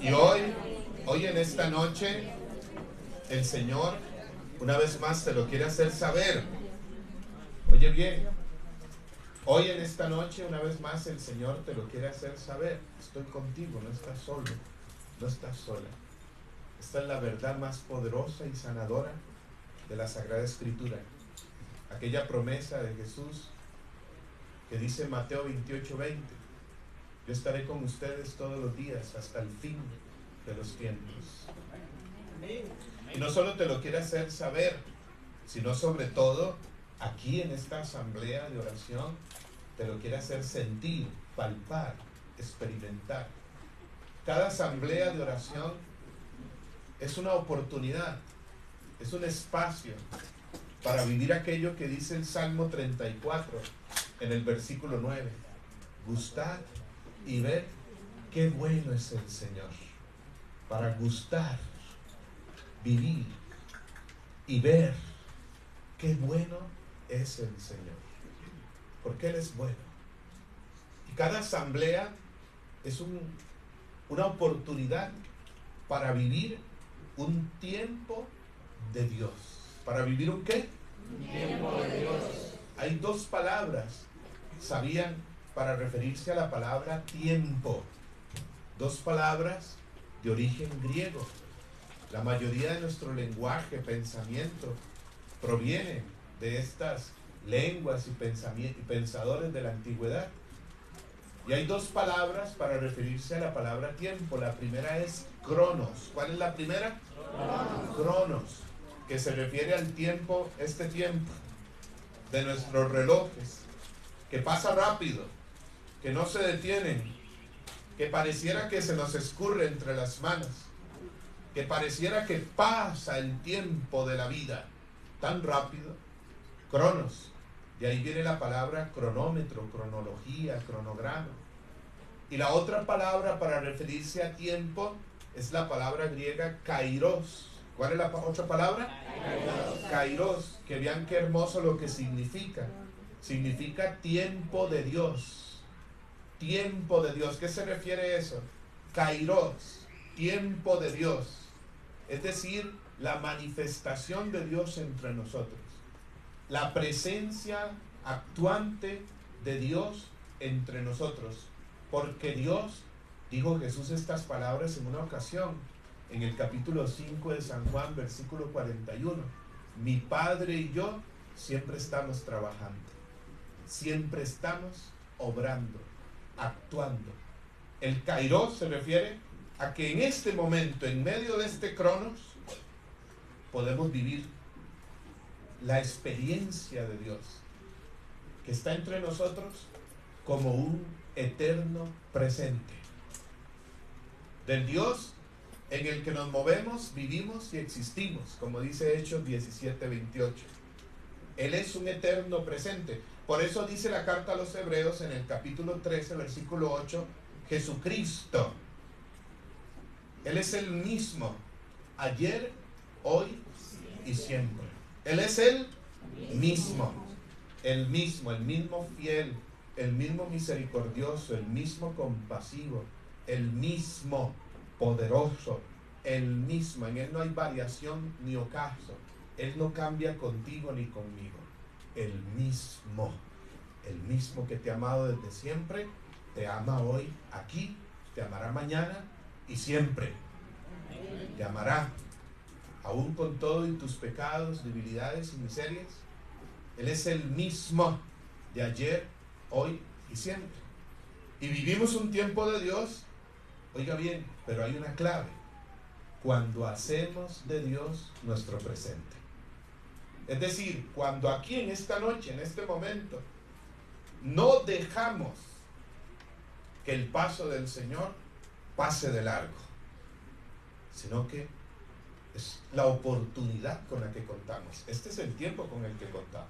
Y hoy en esta noche, el Señor una vez más te lo quiere hacer saber. Oye bien, hoy en esta noche una vez más el Señor te lo quiere hacer saber. Estoy contigo, no estás solo, no estás sola. Esta es la verdad más poderosa y sanadora de la Sagrada Escritura. Aquella promesa de Jesús que dice en Mateo 28:20: yo estaré con ustedes todos los días hasta el fin de los tiempos. Y no solo te lo quiere hacer saber, sino sobre todo aquí en esta asamblea de oración te lo quiere hacer sentir, palpar, experimentar. Cada asamblea de oración es una oportunidad, es un espacio para vivir aquello que dice el Salmo 34 en el versículo 9: gustad y ver qué bueno es el Señor. Para gustar, vivir y ver qué bueno es el Señor, porque Él es bueno. Y cada asamblea es una oportunidad para vivir un tiempo de Dios. ¿Para vivir un qué? Un tiempo de Dios. Hay dos palabras, ¿sabían? Para referirse a la palabra tiempo. Dos palabras de origen griego. La mayoría de nuestro lenguaje, pensamiento, proviene de estas lenguas y pensadores de la antigüedad. Y hay dos palabras para referirse a la palabra tiempo. La primera es cronos. ¿Cuál es la primera? Cronos, que se refiere al tiempo, este tiempo de nuestros relojes, que pasa rápido, que no se detienen, que pareciera que se nos escurre entre las manos, que pareciera que pasa el tiempo de la vida tan rápido. Cronos, de ahí viene la palabra cronómetro, cronología, cronograma. Y la otra palabra para referirse a tiempo es la palabra griega kairos. ¿Cuál es la otra palabra? Kairos, que vean qué hermoso lo que significa. Significa tiempo de Dios. Tiempo de Dios. ¿Qué se refiere a eso? Kairos, tiempo de Dios. Es decir, la manifestación de Dios entre nosotros. La presencia actuante de Dios entre nosotros. Porque Dios, dijo Jesús estas palabras en una ocasión, en el capítulo 5 de San Juan, versículo 41. Mi Padre y yo siempre estamos trabajando. Siempre estamos obrando, actuando. El kairos se refiere a que en este momento, en medio de este cronos, podemos vivir la experiencia de Dios, que está entre nosotros como un eterno presente. Del Dios en el que nos movemos, vivimos y existimos, como dice Hechos 17:28. Él es un eterno presente. Por eso dice la carta a los Hebreos en el capítulo 13, versículo 8, Jesucristo. Él es el mismo, ayer, hoy y siempre. Él es el mismo fiel, el mismo misericordioso, el mismo compasivo, el mismo poderoso, el mismo. En Él no hay variación ni ocaso. Él no cambia contigo ni conmigo. El mismo que te ha amado desde siempre, te ama hoy, aquí, te amará mañana y siempre. Te amará, aún con todo y tus pecados, debilidades y miserias. Él es el mismo de ayer, hoy y siempre. Y vivimos un tiempo de Dios, oiga bien, pero hay una clave: cuando hacemos de Dios nuestro presente. Es decir, cuando aquí en esta noche, en este momento, no dejamos que el paso del Señor pase de largo, sino que es la oportunidad con la que contamos. Este es el tiempo con el que contamos.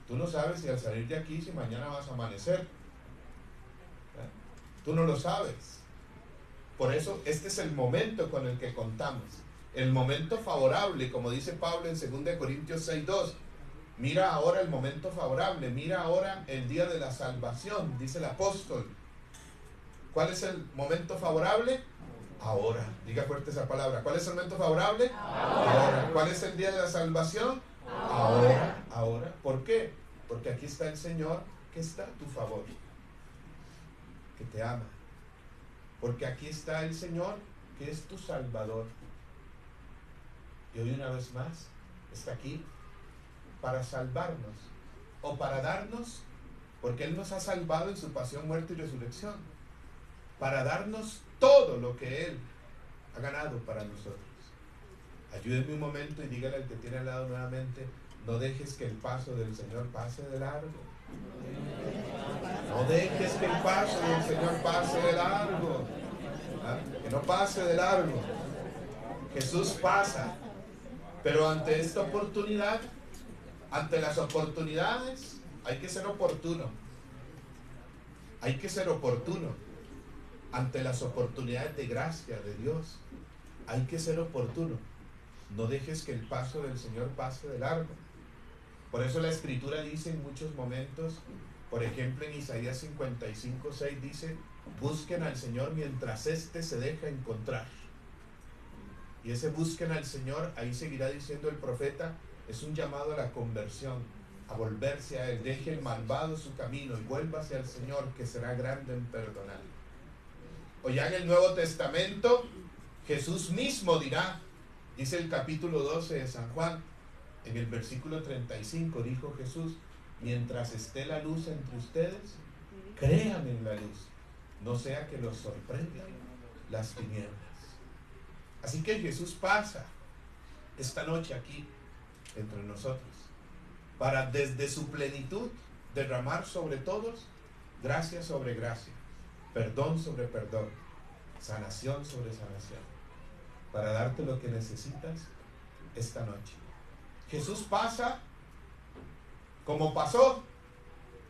Tú no sabes si al salir de aquí, si mañana vas a amanecer. Tú no lo sabes. Por eso este es el momento con el que contamos. El momento favorable, como dice Pablo en 2 Corintios 6:2. Mira ahora el momento favorable, mira ahora el día de la salvación, dice el apóstol. ¿Cuál es el momento favorable? Ahora. Diga fuerte esa palabra. ¿Cuál es el momento favorable? Ahora. ¿Cuál es el día de la salvación? Ahora. Ahora. ¿Por qué? Porque aquí está el Señor que está a tu favor, que te ama. Porque aquí está el Señor que es tu Salvador. Y hoy una vez más está aquí para salvarnos o para darnos, porque Él nos ha salvado en su pasión, muerte y resurrección, para darnos todo lo que Él ha ganado para nosotros. Ayúdeme un momento y dígale al que tiene al lado nuevamente: no dejes que el paso del Señor pase de largo. No dejes que el paso del Señor pase de largo. ¿Ah? Que no pase de largo. Jesús pasa. Pero ante esta oportunidad, ante las oportunidades, hay que ser oportuno. Hay que ser oportuno. Ante las oportunidades de gracia de Dios, hay que ser oportuno. No dejes que el paso del Señor pase de largo. Por eso la Escritura dice en muchos momentos, por ejemplo en Isaías 55:6 dice: busquen al Señor mientras éste se deja encontrar. Y ese busquen al Señor, ahí seguirá diciendo el profeta, es un llamado a la conversión, a volverse a Él. Deje el malvado su camino y vuélvase al Señor, que será grande en perdonar. O ya en el Nuevo Testamento, Jesús mismo dirá, dice el capítulo 12 de San Juan, en el versículo 35, dijo Jesús: mientras esté la luz entre ustedes, crean en la luz, no sea que los sorprendan las tinieblas. Así que Jesús pasa esta noche aquí entre nosotros para desde su plenitud derramar sobre todos gracia sobre gracia, perdón sobre perdón, sanación sobre sanación, para darte lo que necesitas esta noche. Jesús pasa como pasó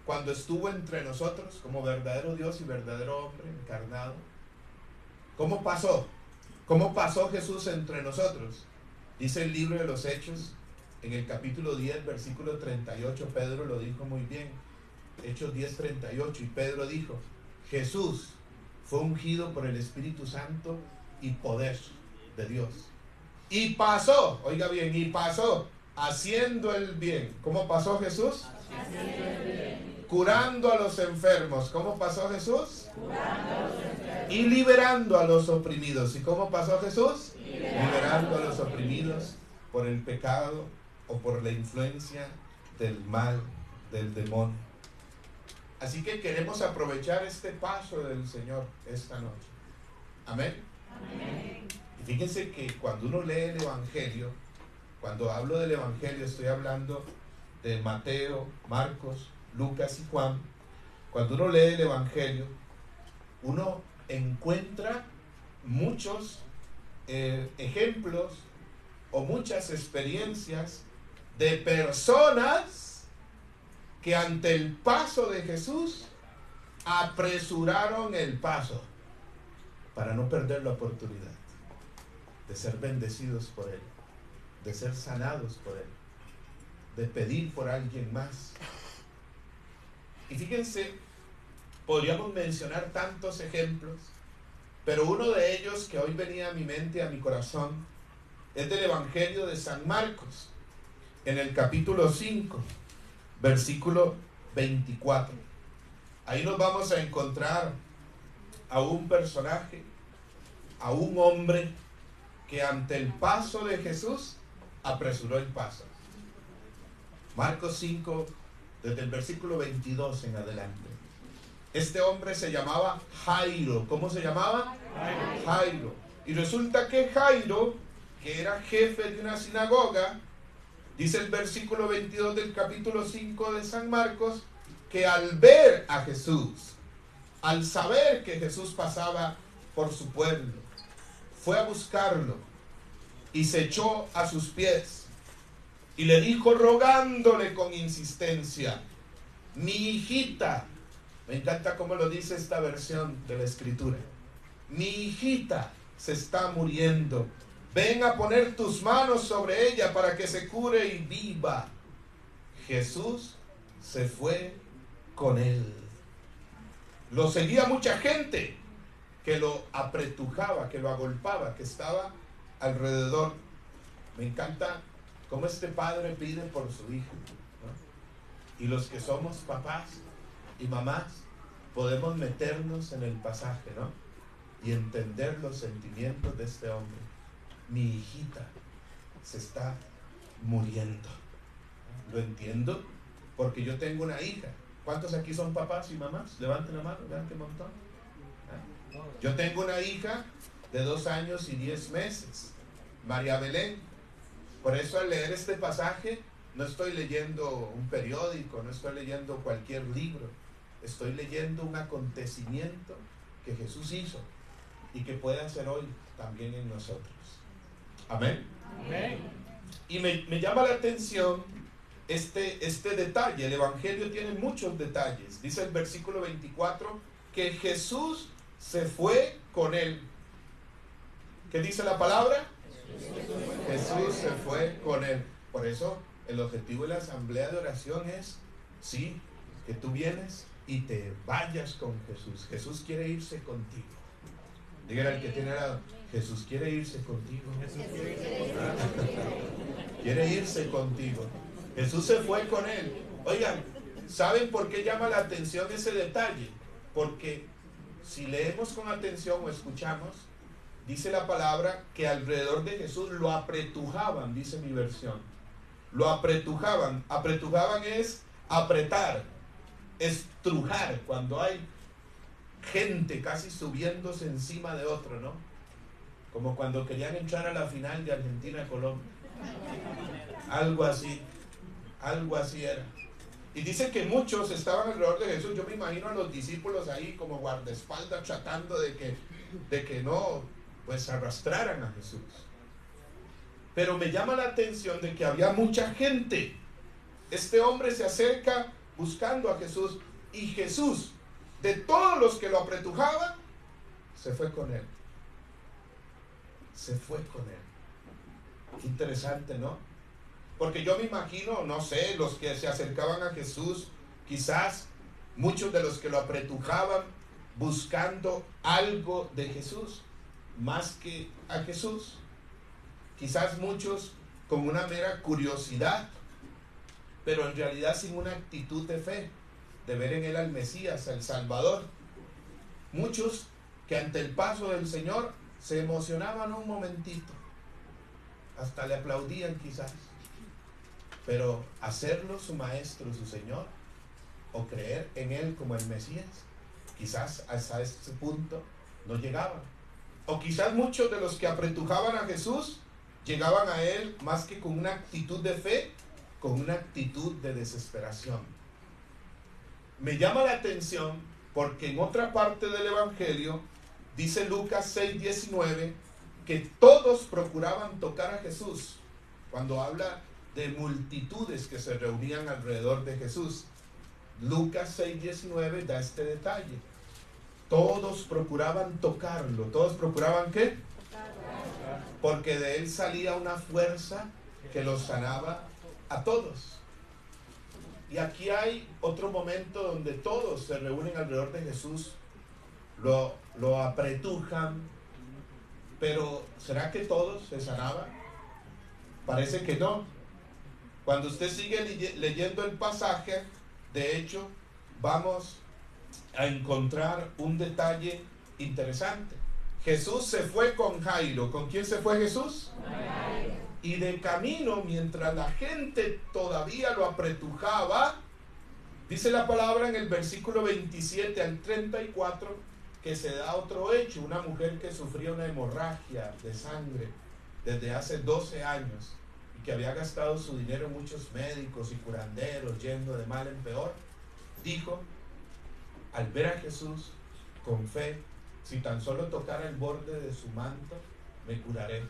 cuando estuvo entre nosotros como verdadero Dios y verdadero hombre encarnado. ¿Cómo pasó? ¿Cómo pasó Jesús entre nosotros? Dice el libro de los Hechos, en el capítulo 10, versículo 38, Pedro lo dijo muy bien. Hechos 10:38, y Pedro dijo: Jesús fue ungido por el Espíritu Santo y poder de Dios. Y pasó, oiga bien, y pasó haciendo el bien. ¿Cómo pasó Jesús? Haciendo el bien. Curando a los enfermos. ¿Cómo pasó Jesús? Curando a los enfermos. Y liberando a los oprimidos. ¿Y cómo pasó Jesús? Liberando a los oprimidos por el pecado o por la influencia del mal, del demonio. Así que queremos aprovechar este paso del Señor esta noche. Amén. Amén. Y fíjense que cuando uno lee el Evangelio, cuando hablo del Evangelio estoy hablando de Mateo, Marcos, Lucas y Juan. Cuando uno lee el Evangelio, uno encuentra muchos ejemplos o muchas experiencias de personas que ante el paso de Jesús apresuraron el paso para no perder la oportunidad de ser bendecidos por Él, de ser sanados por Él, de pedir por alguien más. Y fíjense, podríamos mencionar tantos ejemplos, pero uno de ellos que hoy venía a mi mente, a mi corazón, es del Evangelio de San Marcos, en el capítulo 5, versículo 24. Ahí nos vamos a encontrar a un personaje, a un hombre que ante el paso de Jesús apresuró el paso. Marcos 5, desde el versículo 22 en adelante. Este hombre se llamaba Jairo. ¿Cómo se llamaba? Jairo. Y resulta que Jairo, que era jefe de una sinagoga, dice el versículo 22 del capítulo 5 de San Marcos, que al ver a Jesús, al saber que Jesús pasaba por su pueblo, fue a buscarlo y se echó a sus pies y le dijo rogándole con insistencia: mi hijita, me encanta cómo lo dice esta versión de la Escritura, mi hijita se está muriendo, ven a poner tus manos sobre ella para que se cure y viva. Jesús se fue con él. Lo seguía mucha gente que lo apretujaba, que lo agolpaba, que estaba alrededor. Me encanta cómo este padre pide por su hijo, ¿no? Y los que somos papás y mamás podemos meternos en el pasaje, ¿no? Y entender los sentimientos de este hombre. Mi hijita se está muriendo. Lo entiendo porque yo tengo una hija. ¿Cuántos aquí son papás y mamás? Levanten la mano, vean qué montón. Yo tengo una hija de 2 años y 10 meses, María Belén. Por eso al leer este pasaje no estoy leyendo un periódico, no estoy leyendo cualquier libro, estoy leyendo un acontecimiento que Jesús hizo y que puede hacer hoy también en nosotros. Amén. Amén. Y me llama la atención este detalle. El Evangelio tiene muchos detalles. Dice el versículo 24 que Jesús se fue con él. ¿Qué dice la palabra? Jesús se fue con él. Por eso el objetivo de la asamblea de oración es, sí, que tú vienes y te vayas con Jesús. Jesús quiere irse contigo. Dígale al que tiene al lado, Jesús quiere irse contigo. Quiere irse contigo. Jesús se fue con él. Oigan, ¿saben por qué llama la atención ese detalle? Porque si leemos con atención o escuchamos, dice la palabra que alrededor de Jesús lo apretujaban, dice mi versión. Lo apretujaban. Apretujaban es apretar, estrujar, cuando hay gente casi subiéndose encima de otro, ¿no? Como cuando querían entrar a la final de Argentina-Colombia. Algo así era. Y dice que muchos estaban alrededor de Jesús. Yo me imagino a los discípulos ahí como guardaespaldas tratando de que no, pues arrastraran a Jesús. Pero me llama la atención de que había mucha gente. Este hombre se acerca buscando a Jesús y Jesús, de todos los que lo apretujaban, se fue con él. Se fue con él. Qué interesante, ¿no? Porque yo me imagino, no sé, los que se acercaban a Jesús, quizás muchos de los que lo apretujaban buscando algo de Jesús, más que a Jesús. Quizás muchos con una mera curiosidad, pero en realidad sin una actitud de fe, de ver en él al Mesías, al Salvador. Muchos que ante el paso del Señor se emocionaban un momentito, hasta le aplaudían quizás, pero hacerlo su maestro, su Señor, o creer en él como el Mesías, quizás hasta ese punto no llegaban. O quizás muchos de los que apretujaban a Jesús llegaban a él más que con una actitud de fe, con una actitud de desesperación. Me llama la atención porque en otra parte del Evangelio dice Lucas 6:19 que todos procuraban tocar a Jesús cuando habla de multitudes que se reunían alrededor de Jesús. Lucas 6:19 da este detalle. Todos procuraban tocarlo. ¿Todos procuraban qué? Porque de él salía una fuerza que los sanaba a todos. Y aquí hay otro momento donde todos se reúnen alrededor de Jesús, lo apretujan, pero ¿será que todos se sanaban? Parece que no. Cuando usted sigue leyendo el pasaje, de hecho, vamos a encontrar un detalle interesante. Jesús se fue con Jairo. ¿Con quién se fue Jesús? Jairo. Y de camino, mientras la gente todavía lo apretujaba, dice la palabra en el versículo 27 al 34, que se da otro hecho. Una mujer que sufría una hemorragia de sangre desde hace 12 años y que había gastado su dinero en muchos médicos y curanderos, yendo de mal en peor, dijo, al ver a Jesús con fe, si tan solo tocara el borde de su manto, me curaré.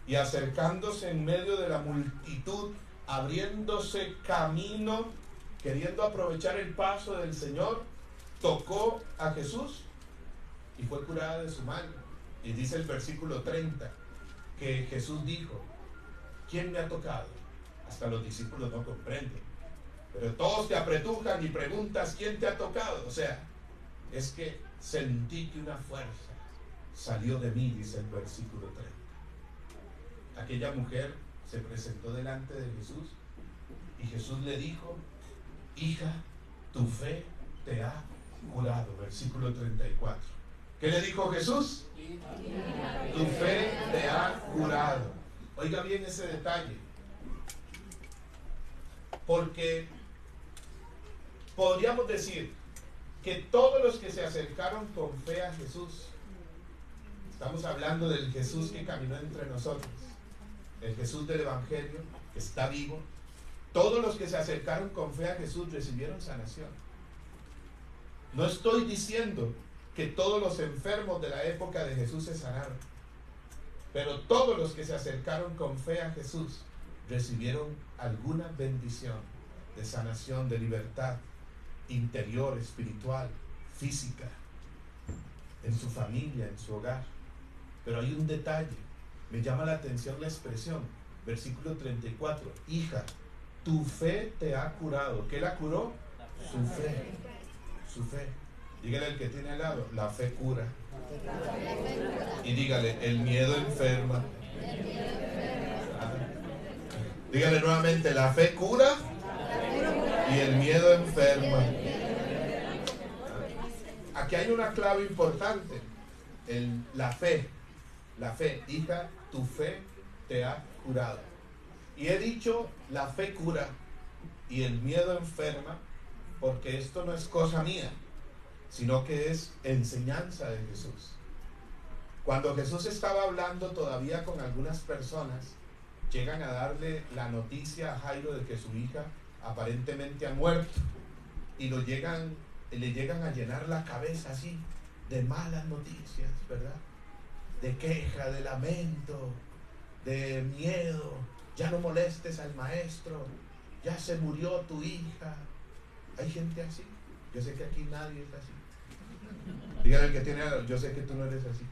Y acercándose en medio de la multitud, abriéndose camino, queriendo aprovechar el paso del Señor, tocó a Jesús y fue curada de su mano. Y dice el versículo 30 que Jesús dijo, ¿quién me ha tocado? Hasta los discípulos no comprenden, pero todos te apretujan y preguntas, ¿quién te ha tocado? O sea, es que sentí que una fuerza salió de mí, dice el versículo 30. Aquella mujer se presentó delante de Jesús y Jesús le dijo: hija, tu fe te ha curado. Versículo 34. ¿Qué le dijo Jesús? Tu fe te ha curado. Oiga bien ese detalle, porque podríamos decir que todos los que se acercaron con fe a Jesús, estamos hablando del Jesús que caminó entre nosotros, el Jesús del Evangelio, que está vivo, todos los que se acercaron con fe a Jesús recibieron sanación. No estoy diciendo que todos los enfermos de la época de Jesús se sanaron, pero todos los que se acercaron con fe a Jesús recibieron alguna bendición de sanación, de libertad interior, espiritual, física, en su familia, en su hogar. Pero hay un detalle, me llama la atención la expresión, versículo 34, hija, tu fe te ha curado. ¿Qué la curó? Su fe. Su fe. Dígale al que tiene al lado, la fe cura. Y dígale, el miedo enferma. Dígale nuevamente, la fe cura y el miedo enferma. Aquí hay una clave importante, la fe. La fe, hija, tu fe te ha curado. Y he dicho, la fe cura y el miedo enferma, porque esto no es cosa mía, sino que es enseñanza de Jesús. Cuando Jesús estaba hablando todavía con algunas personas, llegan a darle la noticia a Jairo de que su hija aparentemente ha muerto, y le llegan a llenar la cabeza así de malas noticias, ¿verdad? De queja, de lamento, de miedo. Ya no molestes al maestro, ya se murió tu hija. Hay gente así. Yo sé que aquí nadie es así. Dígale al que tiene, yo sé que tú no eres así,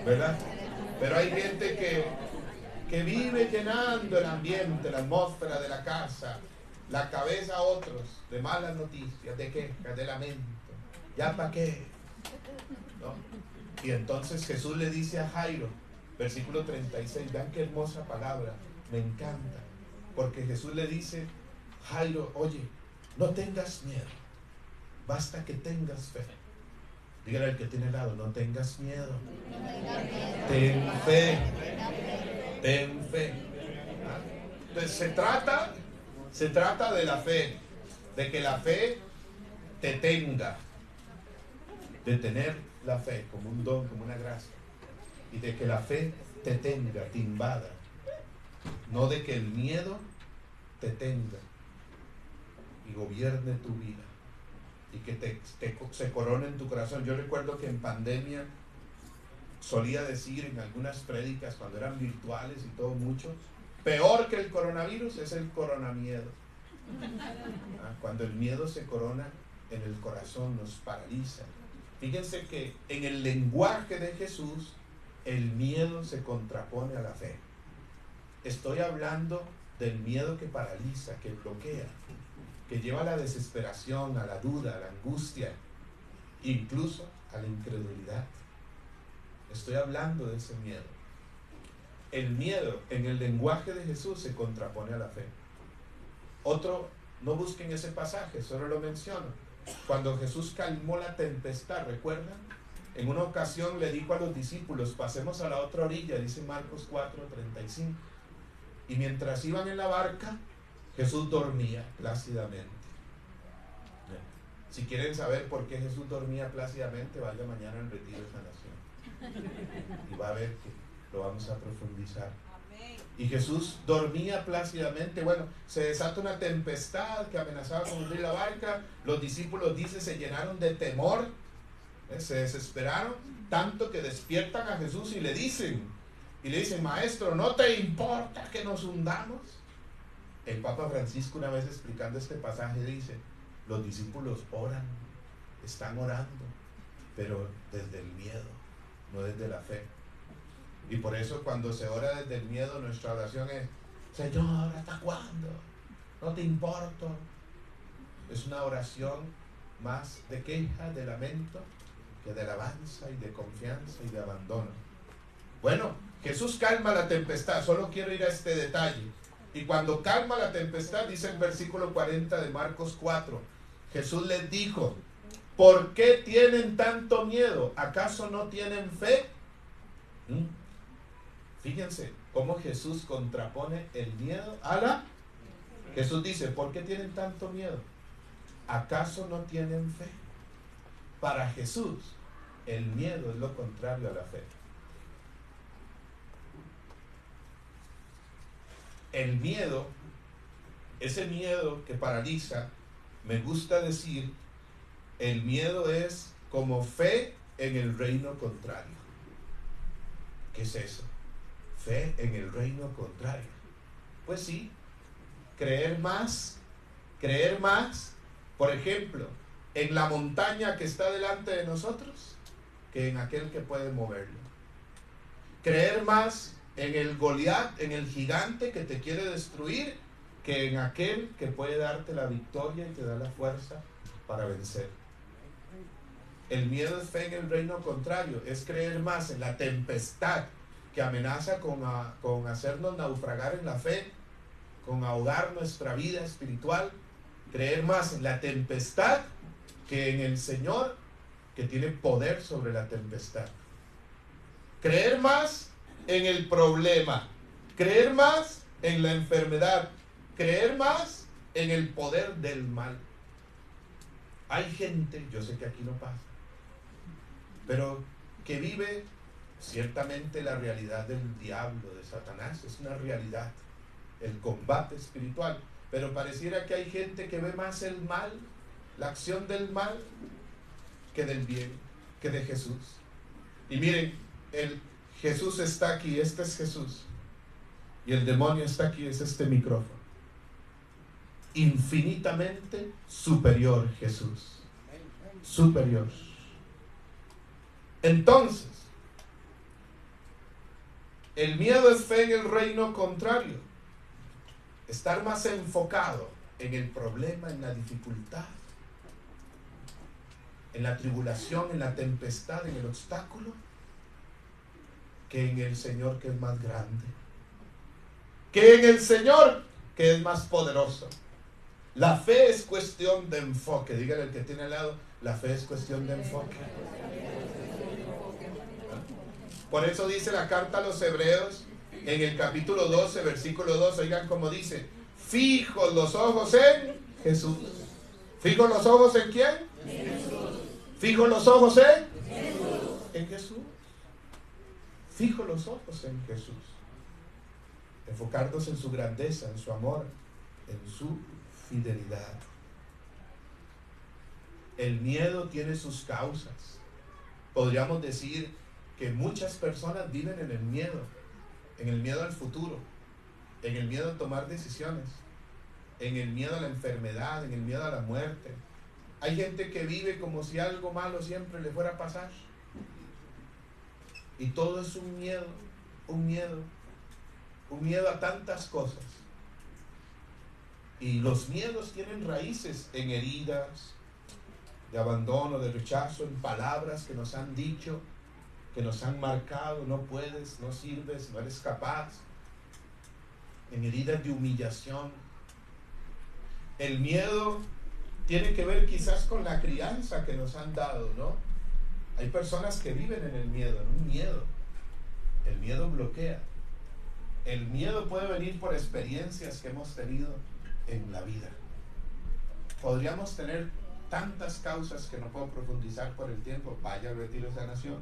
¿verdad? Pero hay gente que vive llenando el ambiente, la atmósfera de la casa, la cabeza a otros de malas noticias, de quejas, de lamento. ¿Ya para qué? ¿No? Y entonces Jesús le dice a Jairo, versículo 36, vean qué hermosa palabra, me encanta, porque Jesús le dice: Jairo, oye, no tengas miedo, basta que tengas fe. Dígale al que tiene al lado, no tengas miedo, ten fe, ten fe. Entonces se trata de la fe, de que la fe te tenga, de tener la fe como un don, como una gracia, y de que la fe te tenga, te invada, no de que el miedo te tenga y gobierne tu vida y que se corone en tu corazón. Yo recuerdo que en pandemia solía decir en algunas prédicas, cuando eran virtuales y todo mucho, peor que el coronavirus es el coronamiedo. Cuando el miedo se corona en el corazón, nos paraliza. Fíjense que en el lenguaje de Jesús, el miedo se contrapone a la fe. Estoy hablando del miedo que paraliza, que bloquea, que lleva a la desesperación, a la duda, a la angustia, incluso a la incredulidad. Estoy hablando de ese miedo. El miedo en el lenguaje de Jesús se contrapone a la fe. Otro, no busquen ese pasaje, solo lo menciono. Cuando Jesús calmó la tempestad, ¿recuerdan? En una ocasión le dijo a los discípulos, pasemos a la otra orilla, dice Marcos 4:35. Y mientras iban en la barca, Jesús dormía plácidamente. Si quieren saber por qué Jesús dormía plácidamente, vaya mañana al retiro de sanación. Y va a ver que lo vamos a profundizar. Y Jesús dormía plácidamente. Bueno, se desata una tempestad que amenazaba con hundir la barca. Los discípulos, dice, se llenaron de temor, se desesperaron, tanto que despiertan a Jesús y le dicen, maestro, ¿no te importa que nos hundamos? El Papa Francisco, una vez explicando este pasaje, dice, los discípulos oran, están orando, pero desde el miedo, no desde la fe. Y por eso cuando se ora desde el miedo, nuestra oración es, Señor, ¿hasta cuándo? No te importo. Es una oración más de queja, de lamento, que de alabanza y de confianza y de abandono. Bueno, Jesús calma la tempestad, solo quiero ir a este detalle. Y cuando calma la tempestad, dice el versículo 40 de Marcos 4, Jesús les dijo: ¿por qué tienen tanto miedo? ¿Acaso no tienen fe? Fíjense cómo Jesús contrapone el miedo a la... Jesús dice: ¿por qué tienen tanto miedo? ¿Acaso no tienen fe? Para Jesús, el miedo es lo contrario a la fe. El miedo, ese miedo que paraliza, me gusta decir, el miedo es como fe en el reino contrario. ¿Qué es eso? Fe en el reino contrario. Pues sí, creer más, por ejemplo, en la montaña que está delante de nosotros, que en aquel que puede moverlo. Creer más en el Goliat, en el gigante que te quiere destruir, que en aquel que puede darte la victoria y te da la fuerza para vencer. El miedo es fe en el reino contrario, es creer más en la tempestad que amenaza con hacernos naufragar en la fe, con ahogar nuestra vida espiritual. Creer más en la tempestad que en el Señor, que tiene poder sobre la tempestad. Creer más en el problema, creer más en la enfermedad, creer más en el poder del mal. Hay gente, yo sé que aquí no pasa, pero que vive ciertamente la realidad del diablo, de Satanás, es una realidad, el combate espiritual, pero pareciera que hay gente que ve más el mal, la acción del mal, que del bien, que de Jesús. Y miren, Jesús está aquí, este es Jesús, y el demonio está aquí, es este micrófono. Infinitamente superior Jesús, superior. Entonces, el miedo es fe en el reino contrario, estar más enfocado en el problema, en la dificultad, en la tribulación, en la tempestad, en el obstáculo, que en el Señor, que es más grande, que en el Señor, que es más poderoso. La fe es cuestión de enfoque. Dígale al que tiene al lado: la fe es cuestión de enfoque. Por eso dice la carta a los Hebreos en el capítulo 12, versículo 2, oigan cómo dice: fijos los ojos en Jesús. ¿Fijos los ojos en quién? Jesús. ¿Fijos los ojos en? Jesús. En Jesús. Fijos los ojos en Jesús. Enfocarnos en su grandeza, en su amor, en su fidelidad. El miedo tiene sus causas. Podríamos decir que muchas personas viven en el miedo al futuro, en el miedo a tomar decisiones, en el miedo a la enfermedad, en el miedo a la muerte. Hay gente que vive como si algo malo siempre le fuera a pasar. Y todo es un miedo a tantas cosas. Y los miedos tienen raíces en heridas, de abandono, de rechazo, en palabras que nos han dicho, que nos han marcado: no puedes, no sirves, no eres capaz. En heridas de humillación. El miedo tiene que ver quizás con la crianza que nos han dado, ¿no? Hay personas que viven en el miedo, en un miedo. El miedo bloquea. El miedo puede venir por experiencias que hemos tenido en la vida. Podríamos tener tantas causas que no puedo profundizar por el tiempo. Vaya al retiro de sanación.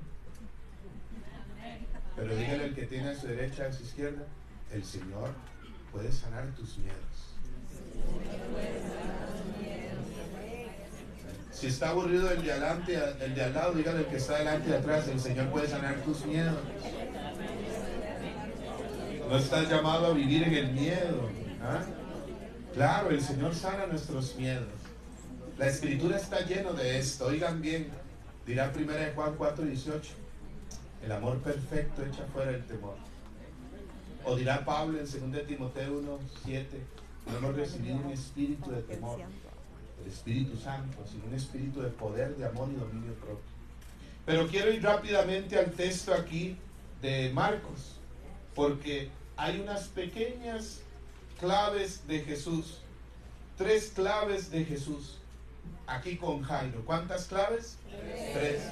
Pero dígale al que tiene a su derecha, a su izquierda: el Señor puede sanar tus miedos. Si está aburrido el de adelante, el de al lado, dígale al que está adelante y atrás: el Señor puede sanar tus miedos. No estás llamado a vivir en el miedo. ¿Ah? Claro, el Señor sana nuestros miedos. La Escritura está lleno de esto. Oigan bien, dirá 1 Juan 4:18: el amor perfecto echa fuera el temor. O dirá Pablo en 2 Timoteo 1:7: no hemos recibido un espíritu de temor, el Espíritu Santo, sino un espíritu de poder, de amor y dominio propio. Pero quiero ir rápidamente al texto aquí de Marcos, porque hay unas pequeñas claves de Jesús, 3 claves de Jesús, aquí con Jairo. ¿Cuántas claves? 3.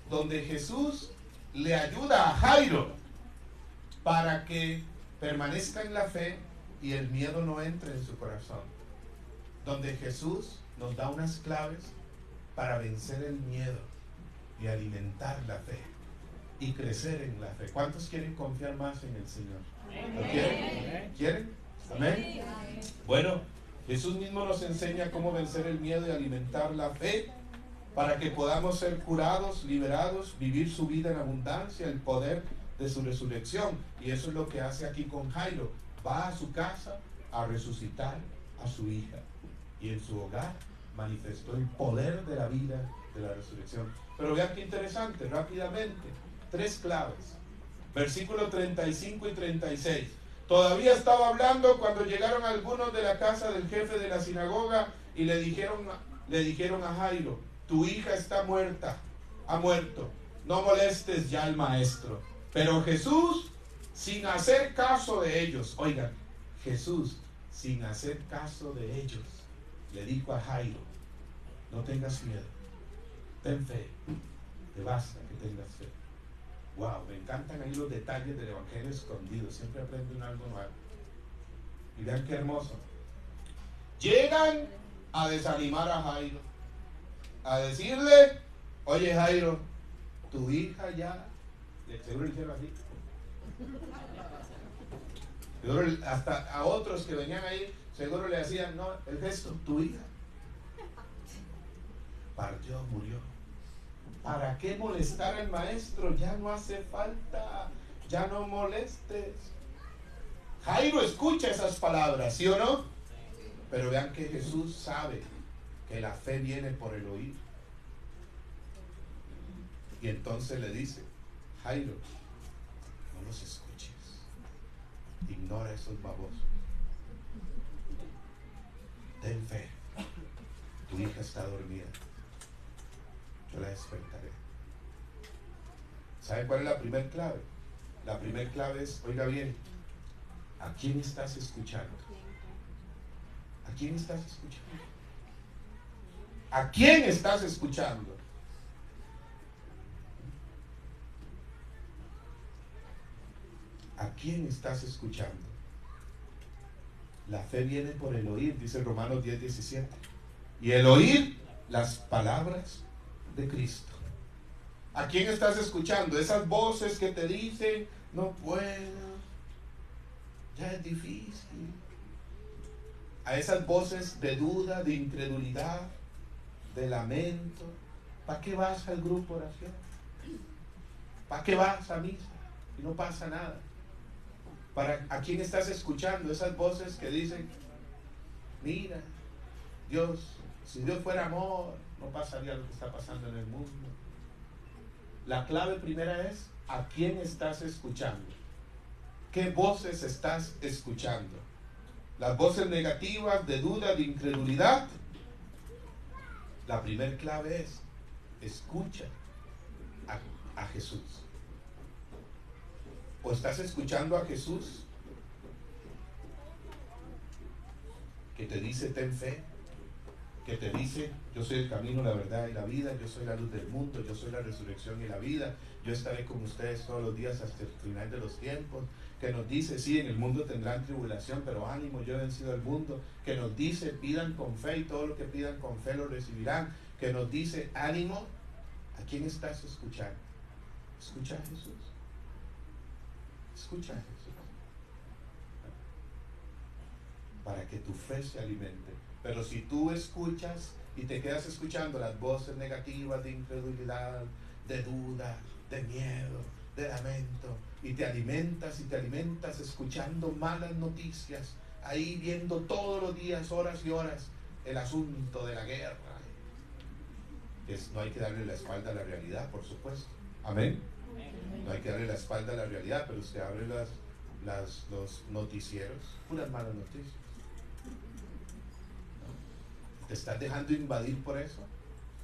Donde Jesús le ayuda a Jairo para que permanezca en la fe y el miedo no entre en su corazón. Donde Jesús nos da unas claves para vencer el miedo y alimentar la fe y crecer en la fe. ¿Cuántos quieren confiar más en el Señor? ¿Lo quieren? ¿Quieren? ¿Amén? Bueno, Jesús mismo nos enseña cómo vencer el miedo y alimentar la fe para que podamos ser curados, liberados, vivir su vida en abundancia, el poder de su resurrección. Y eso es lo que hace aquí con Jairo. Va a su casa a resucitar a su hija. Y en su hogar manifestó el poder de la vida, de la resurrección. Pero vean qué interesante, rápidamente. 3 claves. Versículos 35 y 36. Todavía estaba hablando cuando llegaron algunos de la casa del jefe de la sinagoga y le dijeron a Jairo: tu hija está muerta, ha muerto, no molestes ya al maestro. Pero Jesús, sin hacer caso de ellos, oigan, Jesús, sin hacer caso de ellos, le dijo a Jairo: no tengas miedo, ten fe, te basta que tengas fe. Wow, me encantan ahí los detalles del evangelio escondido, siempre aprenden algo nuevo. Y vean qué hermoso. Llegan a desanimar a Jairo, a decirle: oye Jairo, tu hija ya, seguro le hicieron así. Seguro, hasta a otros que venían ahí, seguro le hacían, no, el gesto, tu hija partió, murió. ¿Para qué molestar al maestro? Ya no hace falta, ya no molestes. Jairo escucha esas palabras, ¿sí o no? Pero vean que Jesús sabe que la fe viene por el oír. Y entonces le dice: Jairo, no los escuches, ignora esos babosos, ten fe, tu hija está dormida, yo la despertaré. ¿Sabe cuál es la primera clave? La primera clave es, oiga bien, ¿a quién estás escuchando? ¿A quién estás escuchando? ¿A quién estás escuchando? ¿A quién estás escuchando? La fe viene por el oír, dice Romanos 10:17. Y el oír las palabras de Cristo. ¿A quién estás escuchando? Esas voces que te dicen: no puedo, ya es difícil. A esas voces de duda, de incredulidad, de lamento. ¿Para qué vas al grupo de oración? ¿Para qué vas a misa? Y no pasa nada. ¿A quién estás escuchando? Esas voces que dicen: mira, Dios, si Dios fuera amor, no pasaría lo que está pasando en el mundo. La clave primera es: ¿a quién estás escuchando? ¿Qué voces estás escuchando? Las voces negativas, de duda, de incredulidad. La primera clave es: escucha a Jesús. ¿O estás escuchando a Jesús que te dice ten fe? Que te dice: yo soy el camino, la verdad y la vida, yo soy la luz del mundo, yo soy la resurrección y la vida, yo estaré con ustedes todos los días hasta el final de los tiempos. Que nos dice: sí, en el mundo tendrán tribulación, pero ánimo, yo he vencido al mundo. Que nos dice: pidan con fe y todo lo que pidan con fe lo recibirán. Que nos dice: ánimo. ¿A quién estás escuchando? Escucha a Jesús. Escucha a Jesús. Para que tu fe se alimente. Pero si tú escuchas y te quedas escuchando las voces negativas de incredulidad, de duda, de miedo, de lamento, y te alimentas escuchando malas noticias, ahí viendo todos los días, horas y horas, el asunto de la guerra, no hay que darle la espalda a la realidad, por supuesto. Amén. No hay que darle la espalda a la realidad, pero usted abre los noticieros, puras malas noticias. ¿Te estás dejando invadir por eso?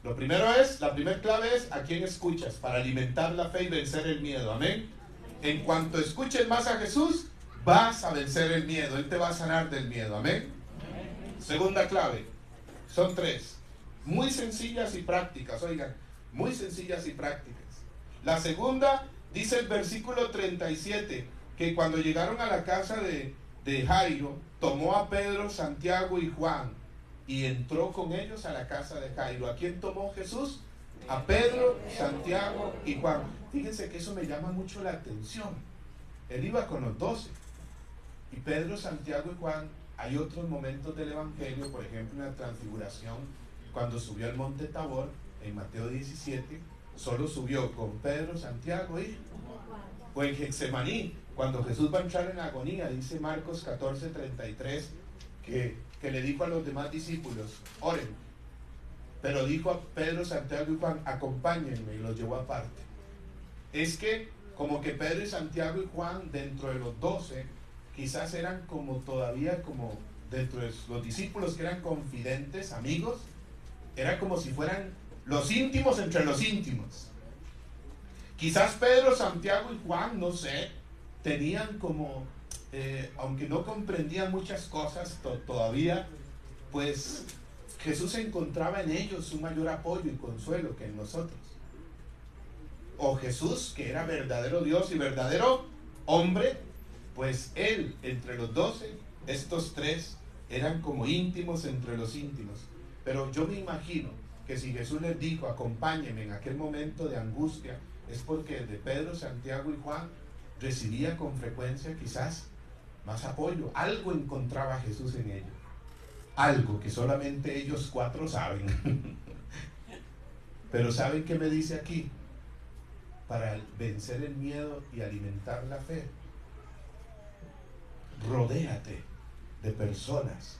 Lo primero es, la primera clave es a quién escuchas para alimentar la fe y vencer el miedo. Amén. En cuanto escuches más a Jesús, vas a vencer el miedo. Él te va a sanar del miedo. Amén. Segunda clave. Son tres. Muy sencillas y prácticas. Oigan, muy sencillas y prácticas. La segunda, dice el versículo 37, que cuando llegaron a la casa de Jairo, tomó a Pedro, Santiago y Juan y entró con ellos a la casa de Jairo. ¿A quién tomó Jesús? A Pedro, Santiago y Juan. Fíjense que eso me llama mucho la atención. Él iba con los 12. Y Pedro, Santiago y Juan, hay otros momentos del Evangelio, por ejemplo en la transfiguración, cuando subió al monte Tabor, en Mateo 17, solo subió con Pedro, Santiago y Juan. O en Getsemaní, cuando Jesús va a entrar en agonía, dice Marcos 14:33, que le dijo a los demás discípulos, oren. Pero dijo a Pedro, Santiago y Juan, acompáñenme, y los llevó aparte. Es que como que Pedro y Santiago y Juan, dentro de los 12, quizás eran como todavía como dentro de los discípulos que eran confidentes, amigos, era como si fueran los íntimos entre los íntimos. Quizás Pedro, Santiago y Juan, no sé, tenían como, aunque no comprendían muchas cosas todavía, pues Jesús encontraba en ellos un mayor apoyo y consuelo que en nosotros. O Jesús, que era verdadero Dios y verdadero hombre, pues él, entre los 12, estos tres eran como íntimos entre los íntimos. Pero yo me imagino que si Jesús les dijo, acompáñenme en aquel momento de angustia, es porque de Pedro, Santiago y Juan recibía con frecuencia quizás más apoyo. Algo encontraba Jesús en ellos. Algo que solamente ellos 4 saben. Pero ¿saben qué me dice aquí? Para vencer el miedo y alimentar la fe, rodéate de personas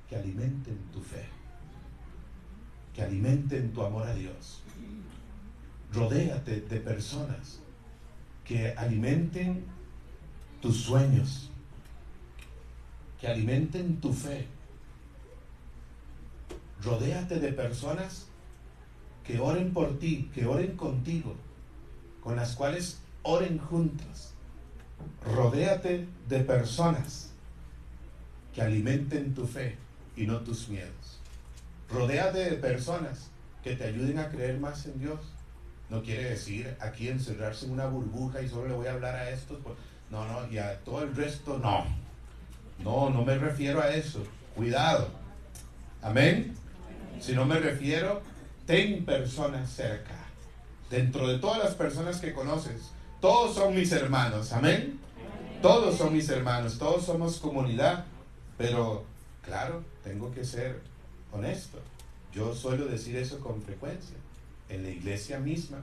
que alimenten tu fe, que alimenten tu amor a Dios. Rodéate de personas que alimenten tus sueños, que alimenten tu fe. Rodéate de personas que oren por ti, que oren contigo, con las cuales oren juntos. Rodéate de personas que alimenten tu fe y no tus miedos. Rodéate de personas que te ayuden a creer más en Dios. No quiere decir aquí encerrarse en una burbuja y solo le voy a hablar a estos. No, y a todo el resto no. No me refiero a eso. Cuidado. Amén. Si no me refiero, ten personas cerca. Dentro de todas las personas que conoces, todos son mis hermanos. Amén. Todos son mis hermanos, todos somos comunidad. Pero, claro, tengo que ser honesto. Yo suelo decir eso con frecuencia. En la iglesia misma,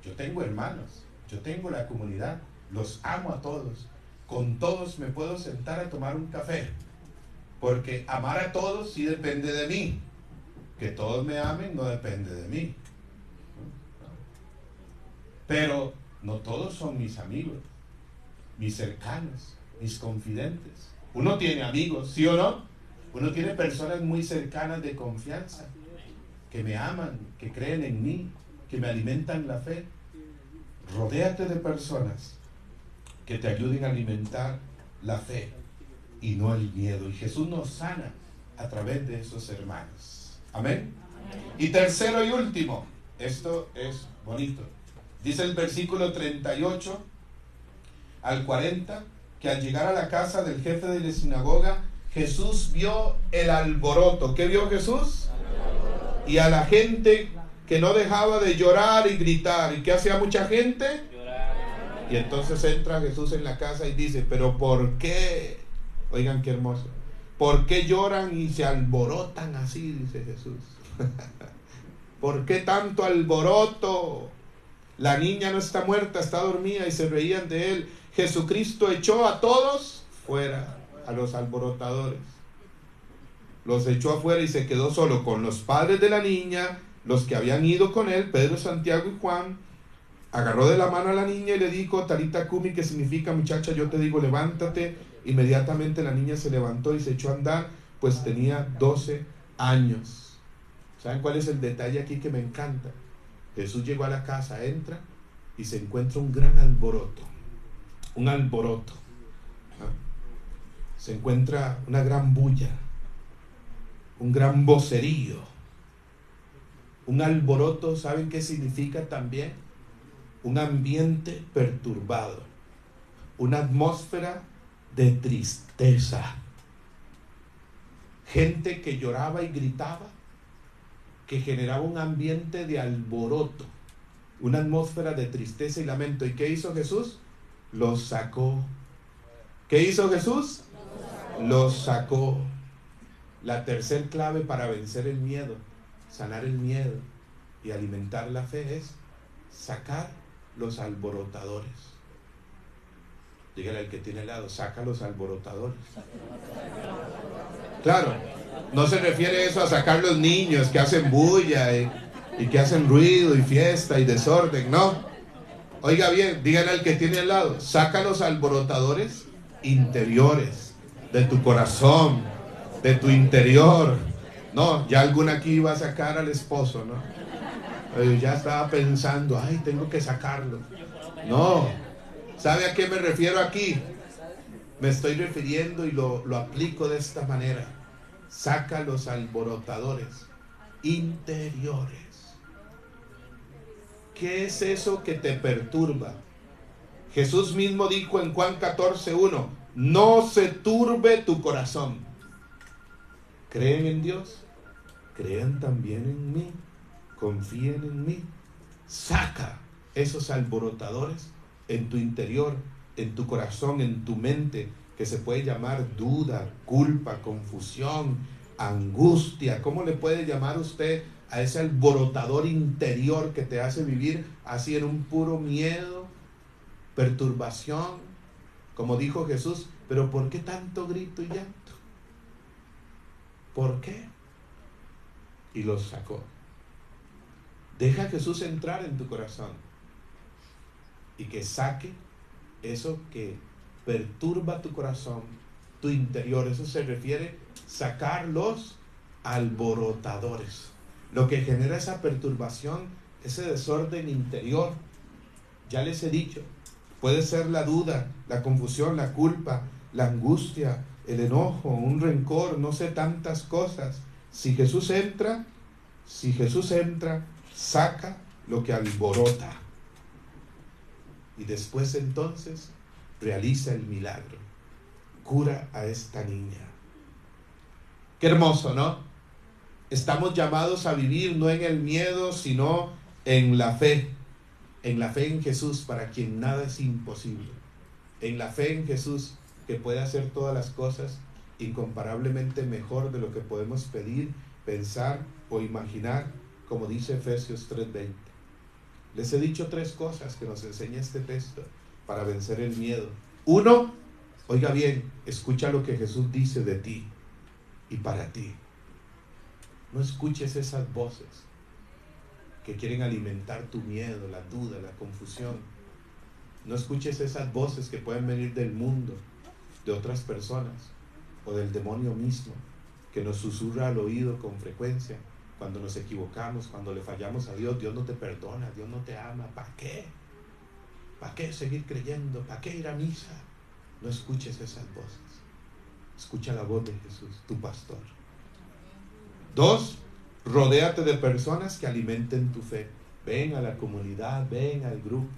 yo tengo hermanos, yo tengo la comunidad, los amo a todos. Con todos me puedo sentar a tomar un café, porque amar a todos sí depende de mí. Que todos me amen no depende de mí. Pero no todos son mis amigos, mis cercanos, mis confidentes. Uno tiene amigos, ¿sí o no? Uno tiene personas muy cercanas de confianza, que me aman, que creen en mí, que me alimentan la fe. Rodéate de personas que te ayuden a alimentar la fe y no el miedo. Y Jesús nos sana a través de esos hermanos. Amén. Y tercero y último, esto es bonito. Dice el versículo 38 al 40, que al llegar a la casa del jefe de la sinagoga, Jesús vio el alboroto. ¿Qué vio Jesús? Y a la gente que no dejaba de llorar y gritar. ¿Y qué hacía mucha gente? Llorar. Y entonces entra Jesús en la casa y dice, ¿pero por qué? Oigan qué hermoso. ¿Por qué lloran y se alborotan así? Dice Jesús. ¿Por qué tanto alboroto? La niña no está muerta, está dormida, y se reían de él. Jesucristo echó a todos fuera, a los alborotadores. Los echó afuera y se quedó solo con los padres de la niña, los que habían ido con él, Pedro, Santiago y Juan. Agarró de la mano a la niña y le dijo, Talita Kumi, que significa, muchacha, yo te digo, levántate. Inmediatamente la niña se levantó y se echó a andar, pues tenía 12 años. ¿Saben cuál es el detalle aquí que me encanta? Jesús llegó a la casa, entra y se encuentra un gran alboroto. Un alboroto. Se encuentra una gran bulla, un gran vocerío, un alboroto. ¿Saben qué significa también? Un ambiente perturbado, una atmósfera de tristeza, gente que lloraba y gritaba, que generaba un ambiente de alboroto, una atmósfera de tristeza y lamento. ¿Y qué hizo Jesús? Los sacó. ¿Qué hizo Jesús? Los sacó. La tercer clave para vencer el miedo, sanar el miedo y alimentar la fe es sacar los alborotadores. Dígale al que tiene al lado, saca los alborotadores. Claro, no se refiere eso a sacar los niños que hacen bulla y que hacen ruido y fiesta y desorden, no. Oiga bien, dígale al que tiene al lado, saca los alborotadores interiores, de tu corazón, de tu interior. No, ya alguna aquí iba a sacar al esposo, ¿no? Ya estaba pensando, ay, tengo que sacarlo. No, ¿sabe a qué me refiero aquí? Me estoy refiriendo y lo aplico de esta manera. Saca los alborotadores interiores. ¿Qué es eso que te perturba? Jesús mismo dijo en Juan 14:1, no se turbe tu corazón. ¿Creen en Dios? Crean también en mí. Confíen en mí. Saca esos alborotadores en tu interior, en tu corazón, en tu mente, que se puede llamar duda, culpa, confusión, angustia. ¿Cómo le puede llamar usted a ese alborotador interior que te hace vivir así en un puro miedo, perturbación? Como dijo Jesús, pero ¿por qué tanto grito y llanto? ¿Por qué? Y los sacó. Deja a Jesús entrar en tu corazón y que saque eso que perturba tu corazón, tu interior. Eso se refiere a sacar los alborotadores. Lo que genera esa perturbación, ese desorden interior, ya les he dicho, puede ser la duda, la confusión, la culpa, la angustia, el enojo, un rencor, no sé, tantas cosas. Si Jesús entra, saca lo que alborota. Y después entonces realiza el milagro. Cura a esta niña. Qué hermoso, ¿no? Estamos llamados a vivir no en el miedo, sino en la fe. En la fe en Jesús, para quien nada es imposible. En la fe en Jesús, que puede hacer todas las cosas incomparablemente mejor de lo que podemos pedir, pensar o imaginar, como dice Efesios 3:20. Les he dicho 3 cosas que nos enseña este texto para vencer el miedo. 1, oiga bien, escucha lo que Jesús dice de ti y para ti. No escuches esas voces que quieren alimentar tu miedo, la duda, la confusión. No escuches esas voces que pueden venir del mundo, de otras personas o del demonio mismo, que nos susurra al oído con frecuencia cuando nos equivocamos, cuando le fallamos a Dios. Dios no te perdona, Dios no te ama. ¿Para qué? ¿Para qué seguir creyendo? ¿Para qué ir a misa? No escuches esas voces. Escucha la voz de Jesús, tu pastor. 2, rodéate de personas que alimenten tu fe. Ven a la comunidad, ven al grupo.